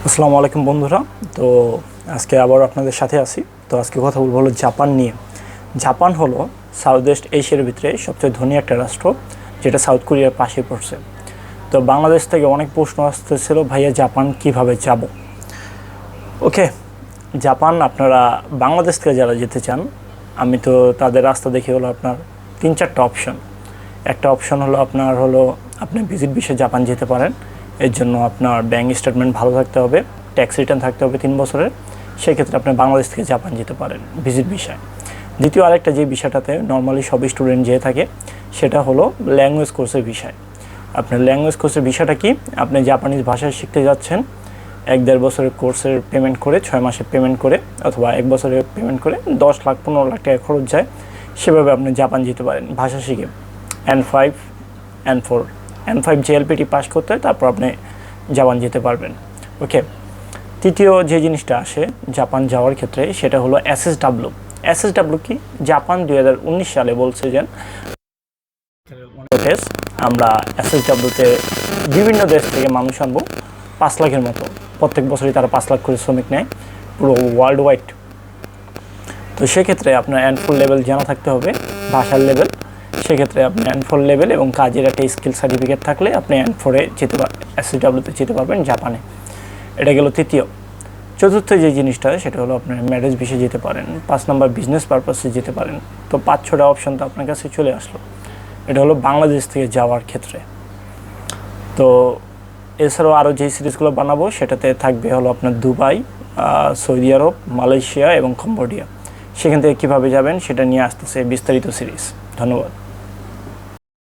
আসসালামু আলাইকুম বন্ধুরা। তো আজকে আবার আপনাদের সাথে আছি। তো আজকে কথা বলবো হলো জাপান নিয়ে। জাপান হলো সাউথ ওয়েস্ট এশিয়ার ভিতরে সবচেয়ে ধনী একটা রাষ্ট্র, যেটা সাউথ কোরিয়ার পাশে পড়ছে। তো বাংলাদেশ থেকে অনেক প্রশ্ন আসতেছিল, ভাইয়া জাপান কিভাবে যাব। ওকে, জাপান আপনারা বাংলাদেশ থেকে যারা যেতে চান, আমি তো তাদের রাস্তা দেখে হলো আপনার 3-4টা অপশন। একটা অপশন হলো আপনি ভিজিট ভিসায় জাপান যেতে পারেন। এর জন্য আপনার ব্যাঙ্ক স্টেটমেন্ট ভালো থাকতে হবে, ট্যাক্স রিটার্ন থাকতে হবে 3 বছরের। সেক্ষেত্রে আপনি বাংলাদেশ থেকে জাপান যেতে পারেন ভিজিট ভিসায়। দ্বিতীয় আরেকটা যে বিষয়টাতে নর্মালি সব স্টুডেন্ট যেয়ে থাকে, সেটা হলো ল্যাঙ্গুয়েজ কোর্সের বিষয়। আপনার ল্যাঙ্গুয়েজ কোর্সের বিষয়টা কি, আপনি জাপানিজ ভাষা শিখতে যাচ্ছেন, 1-1.5 বছরের কোর্সের পেমেন্ট করে, 6 মাসের পেমেন্ট করে, অথবা 1 বছরের পেমেন্ট করে 10 লাখ 15 লাখ টাকা খরচ যায়। সেভাবে আপনি জাপান যেতে পারেন ভাষা শিখে। N5 N4 N5 JLPT pass করতে হয়, তারপর আপনি জাপান যেতে পারবেন। ওকে, তৃতীয় যে জিনিসটা আসে জাপান যাওয়ার ক্ষেত্রে, সেটা হলো SSW। SSW কি, জাপান 2019 সালে বলছে যে আমরা SSWতে বিভিন্ন দেশ থেকে মানুষ আনবো 5 লাখের মতো। প্রত্যেক বছরই তারা 5 লাখ করে শ্রমিক নেয়, পুরো ওয়ার্ল্ড ওয়াইড। তো সেক্ষেত্রে আপনার N4 লেভেল জানা থাকতে হবে, ভাষার লেভেল। সেক্ষেত্রে আপনি N4 লেভেল এবং কাজের একটা স্কিল সার্টিফিকেট থাকলে আপনি N4-এ যেতে পারবেন, SSW-তে যেতে পারবেন জাপানে। এটা গেল তৃতীয়। চতুর্থ যে জিনিসটা, সেটা হলো আপনার ম্যারেজ ভিসায় যেতে পারেন। 5 নম্বর বিজনেস পারপাসে যেতে পারেন। তো 5-6টা অপশন তো আপনার কাছে চলে আসলো। এটা হলো বাংলাদেশ থেকে যাওয়ার ক্ষেত্রে। তো এছাড়াও আরও যেই সিরিজগুলো বানাবো, সেটাতে থাকবে হলো আপনার দুবাই, সৌদি আরব, মালয়েশিয়া এবং কম্বোডিয়া। সেখান থেকে কীভাবে যাবেন সেটা নিয়ে আসতেছে বিস্তারিত সিরিজ। ধন্যবাদ।